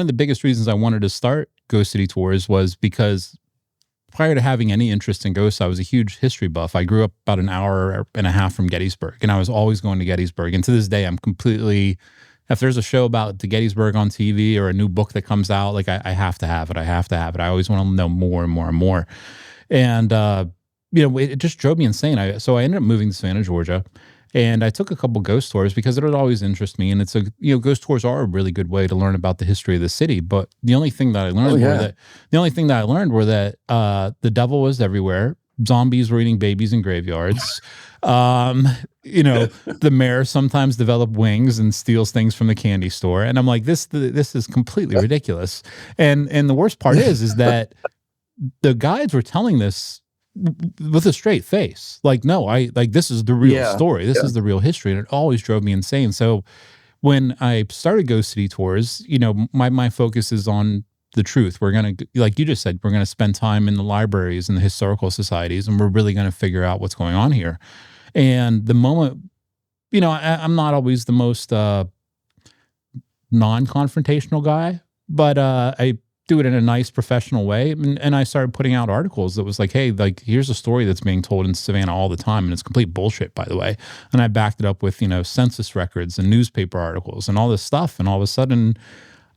of the biggest reasons I wanted to start Ghost City Tours was because prior to having any interest in ghosts, I was a huge history buff. I grew up about an hour and a half from Gettysburg, and I was always going to Gettysburg. And to this day, I'm completely, if there's a show about the Gettysburg on TV or a new book that comes out, like I have to have it. I have to have it. I always want to know more and more and more. And, it just drove me insane. So I ended up moving to Savannah, Georgia. And I took a couple ghost tours because it would always interest me. And ghost tours are a really good way to learn about the history of the city. But the only thing that I learned were that the devil was everywhere. Zombies were eating babies in graveyards. The mayor sometimes developed wings and steals things from the candy store. And I'm like, this is completely ridiculous. And the worst part is that the guides were telling this with a straight face. Like, no, this is the real story. This is the real history. And it always drove me insane. So when I started Ghost City Tours, my focus is on the truth. We're going to, like you just said, we're going to spend time in the libraries and the historical societies, and we're really going to figure out what's going on here. And the moment, I'm not always the most non-confrontational guy, but I do it in a nice professional way. And I started putting out articles that was like, hey, like, here's a story that's being told in Savannah all the time. And it's complete bullshit, by the way. And I backed it up with, census records and newspaper articles and all this stuff. And all of a sudden,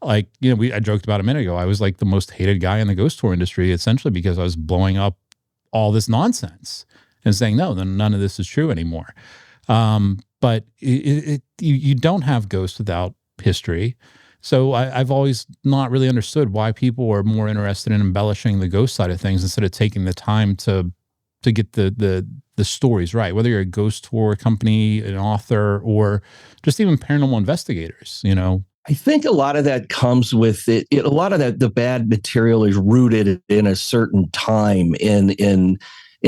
I joked about a minute ago, I was like the most hated guy in the ghost tour industry, essentially because I was blowing up all this nonsense and saying, no, then none of this is true anymore. But you don't have ghosts without history. So I've always not really understood why people are more interested in embellishing the ghost side of things instead of taking the time to get the stories right, whether you're a ghost tour company, an author, or just even paranormal investigators, I think a lot of that comes with it. A lot of that, the bad material is rooted in a certain time in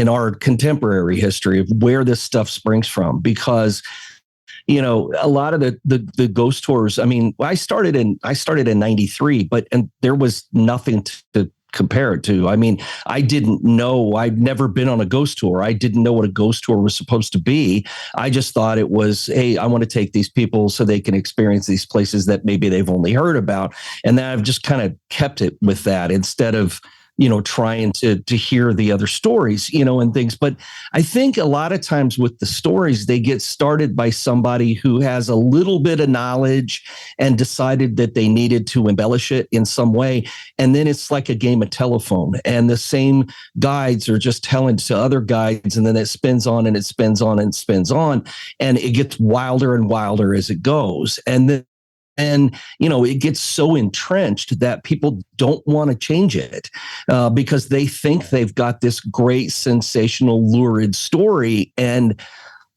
our contemporary history of where this stuff springs from, because a lot of the ghost tours. I mean, I started in '93, and there was nothing to compare it to. I mean, I didn't know. I'd never been on a ghost tour. I didn't know what a ghost tour was supposed to be. I just thought it was, hey, I want to take these people so they can experience these places that maybe they've only heard about, and then I've just kind of kept it with that instead of trying to hear the other stories, and things. But I think a lot of times with the stories, they get started by somebody who has a little bit of knowledge and decided that they needed to embellish it in some way. And then it's like a game of telephone, and the same guides are just telling to other guides, and then it spins on and it spins on and spins on, and it gets wilder and wilder as it goes. And it gets so entrenched that people don't want to change it because they think they've got this great, sensational, lurid story, and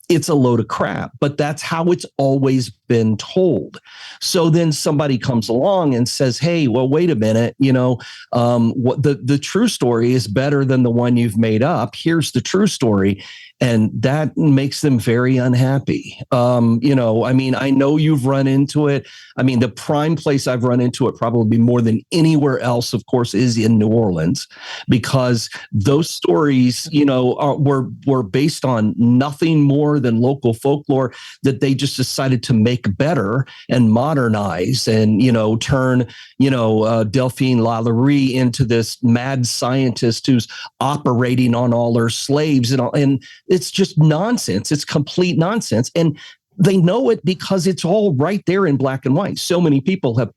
it's a load of crap. But that's how it's always been told. So then somebody comes along and says, hey, well, wait a minute, what the true story is better than the one you've made up. Here's the true story. And that makes them very unhappy. I mean, I know you've run into it. I mean, the prime place I've run into it probably more than anywhere else, of course, is in New Orleans, because those stories, were based on nothing more than local folklore that they just decided to make better and modernize and, turn, Delphine LaLaurie into this mad scientist who's operating on all her slaves and it's just nonsense. It's complete nonsense. And they know it because it's all right there in black and white. So many people have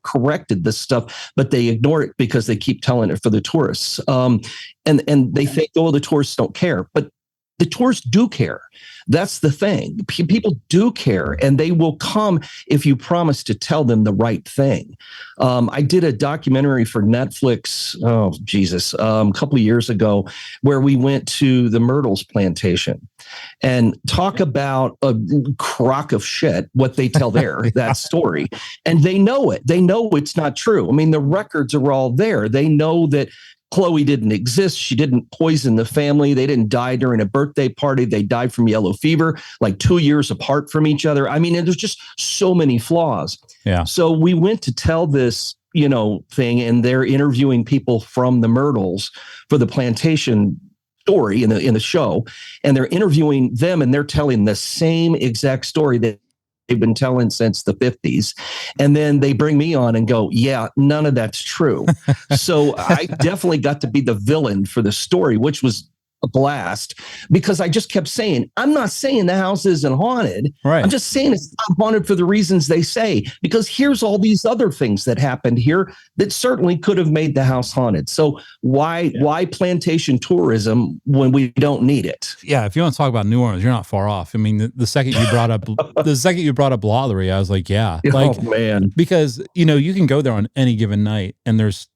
corrected this stuff, but they ignore it because they keep telling it for the tourists. And they think, oh, the tourists don't care. But the tourists do care. That's the thing. People do care, and they will come if you promise to tell them the right thing. I did a documentary for Netflix, a couple of years ago, where we went to the Myrtles plantation and talk about a crock of shit, what they tell there, that story. And they know it. They know it's not true. I mean, the records are all there. They know that Chloe didn't exist. She didn't poison the family. They didn't die during a birthday party. They died from yellow fever, like 2 years apart from each other. I mean, and there's just so many flaws. Yeah. So we went to tell this, thing, and they're interviewing people from the Myrtles for the plantation story in the show. And they're interviewing them, and they're telling the same exact story that been telling since the 50s. And then they bring me on and go, yeah, none of that's true. So I definitely got to be the villain for the story, which was a blast, because I just kept saying, I'm not saying the house isn't haunted. Right. I'm just saying it's not haunted for the reasons they say, because here's all these other things that happened here that certainly could have made the house haunted. So why plantation tourism when we don't need it? Yeah, if you want to talk about New Orleans, you're not far off. I mean, the second you brought up LaLaurie, I was like, yeah, like, Oh man, because you can go there on any given night, and there's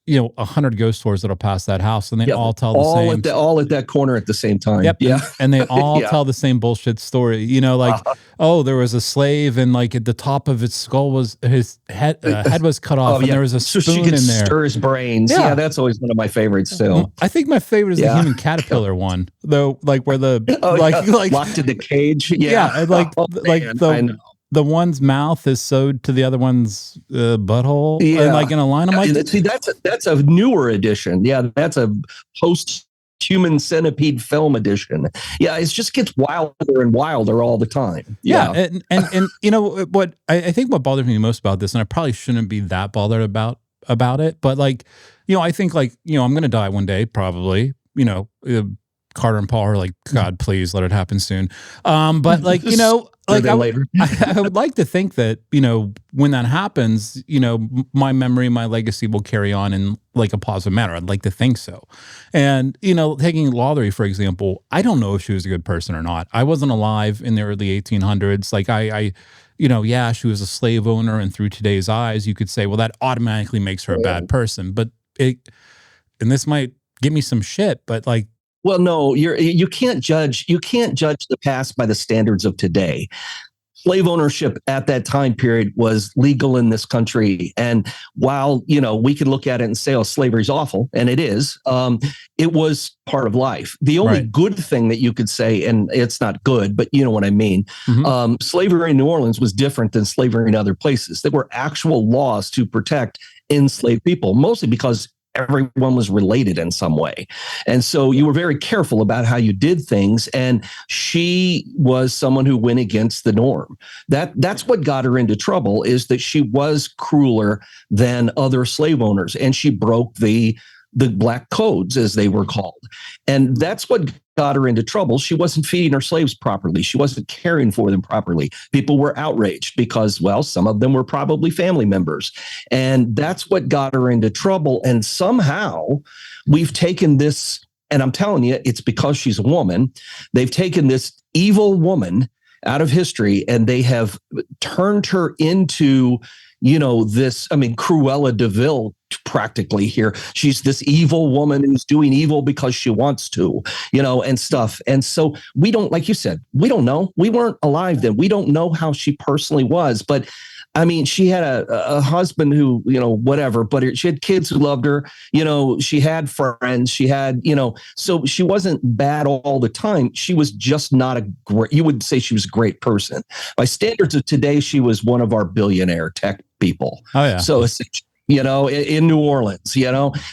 100 ghost tours that'll pass that house, and they yep. all tell the same. All at that corner at the same time. Yep. Yeah, And they all yeah. tell the same bullshit story. Like, oh, there was a slave, and like at the top of its skull was his head was cut off, and there was a spoon so she could in there. Stir his brains. Yeah, that's always one of my favorites too. I think my favorite is the human caterpillar one, though, like where the like locked in the cage. Yeah, and the one's mouth is sewed to the other one's butthole, and like in a line. I'm like, see, that's a newer edition. Yeah, that's a post Human Centipede film edition. Yeah, it just gets wilder and wilder all the time. Yeah, and what I think what bothers me most about this, and I probably shouldn't be that bothered about it, but like, I think like, I'm gonna die one day, probably. Carter and Paul are like, God, please let it happen soon. But like, like I would like to think that, when that happens, my memory, my legacy will carry on in like a positive manner. I'd like to think so. And, taking LaLaurie, for example, I don't know if she was a good person or not. I wasn't alive in the early 1800s. Like she was a slave owner, and through today's eyes, you could say, well, that automatically makes her a bad person. But and this might give me some shit, but like, well, no, you can't judge the past by the standards of today. Slave ownership at that time period was legal in this country, and while we can look at it and say, "Oh, slavery's awful," and it is, it was part of life. The only good thing that you could say, and it's not good, but you know what I mean. Mm-hmm. Slavery in New Orleans was different than slavery in other places. There were actual laws to protect enslaved people, mostly because everyone was related in some way. And so you were very careful about how you did things. And she was someone who went against the norm. That's what got her into trouble, is that she was crueler than other slave owners. And she broke the black codes, as they were called. And that's what got her into trouble. She wasn't feeding her slaves properly. She wasn't caring for them properly. People were outraged because, well, some of them were probably family members. And that's what got her into trouble. And somehow we've taken this, and I'm telling you, it's because she's a woman. They've taken this evil woman out of history, and they have turned her into, this, Cruella de Vil practically here. She's this evil woman who's doing evil because she wants to, and stuff. And so we don't, like you said, we don't know. We weren't alive then. We don't know how she personally was, but she had a husband who, whatever, but she had kids who loved her. She had friends. She had, so she wasn't bad all the time. She was just not you would say she was a great person. By standards of today, she was one of our billionaire tech people. Oh, yeah. So essentially, in New Orleans,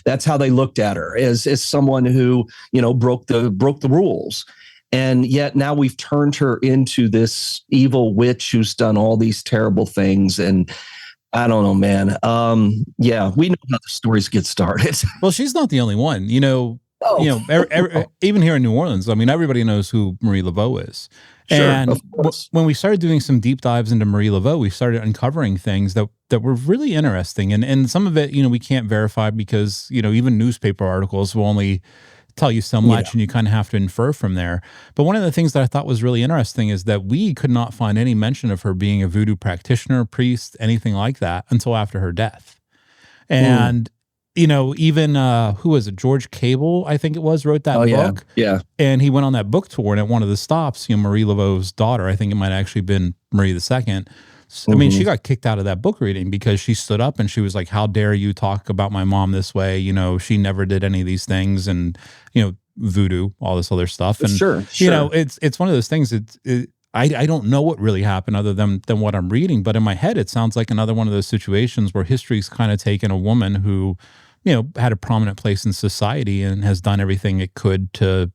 that's how they looked at her, as someone who, broke the rules. And yet now we've turned her into this evil witch who's done all these terrible things. And I don't know, man. We know how the stories get started. Well, she's not the only one, even here in New Orleans. Everybody knows who Marie Laveau is. Sure, and when we started doing some deep dives into Marie Laveau, we started uncovering things that were really interesting. And some of it, we can't verify because, even newspaper articles will only tell you so much, and you kind of have to infer from there. But one of the things that I thought was really interesting is that we could not find any mention of her being a voodoo practitioner, priest, anything like that until after her death. And even who was it? George Cable, I think it was, wrote that book. Yeah. And he went on that book tour, and at one of the stops, Marie Laveau's daughter, I think it might have actually been Marie II. She got kicked out of that book reading because she stood up and she was like, how dare you talk about my mom this way? She never did any of these things, and, voodoo, all this other stuff. And, sure. It's one of those things. I don't know what really happened other than what I'm reading, but in my head, it sounds like another one of those situations where history's kind of taken a woman who, had a prominent place in society and has done everything it could to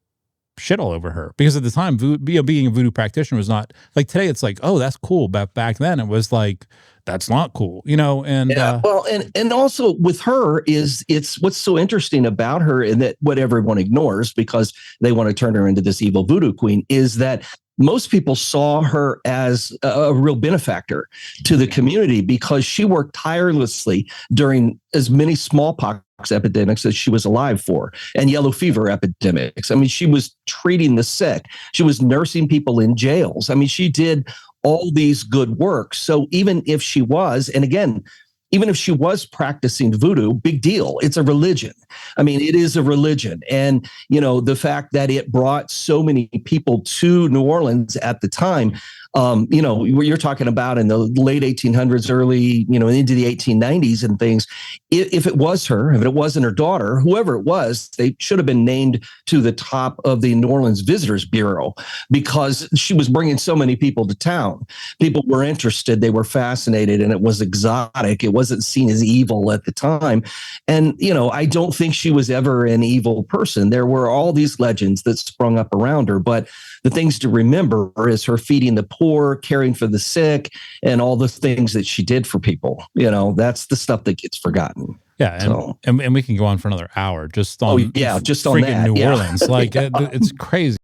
shit all over her, because at the time, being a voodoo practitioner was not like today. It's like, oh, that's cool. But back then it was like, that's not cool, and yeah, well, and also with her it's what's so interesting about her, and that what everyone ignores because they want to turn her into this evil voodoo queen, is that most people saw her as a real benefactor to the community because she worked tirelessly during as many smallpox epidemics as she was alive for, and yellow fever epidemics. I mean, she was treating the sick. She was nursing people in jails. I mean, she did all these good works. So even if she was, and again, even if she was practicing voodoo, big deal. It's a religion. I mean, it is a religion. And, the fact that it brought so many people to New Orleans at the time, you're talking about in the late 1800s, early, into the 1890s and things. If it was her, if it wasn't her daughter, whoever it was, they should have been named to the top of the New Orleans Visitors Bureau because she was bringing so many people to town. People were interested. They were fascinated, and it was exotic. It wasn't seen as evil at the time. And, I don't think she was ever an evil person. There were all these legends that sprung up around her, but the things to remember is her feeding the poor, caring for the sick, and all the things that she did for people. That's the stuff that gets forgotten. Yeah, and we can go on for another hour just on just on freaking that. New Yeah. Orleans. Like it's crazy.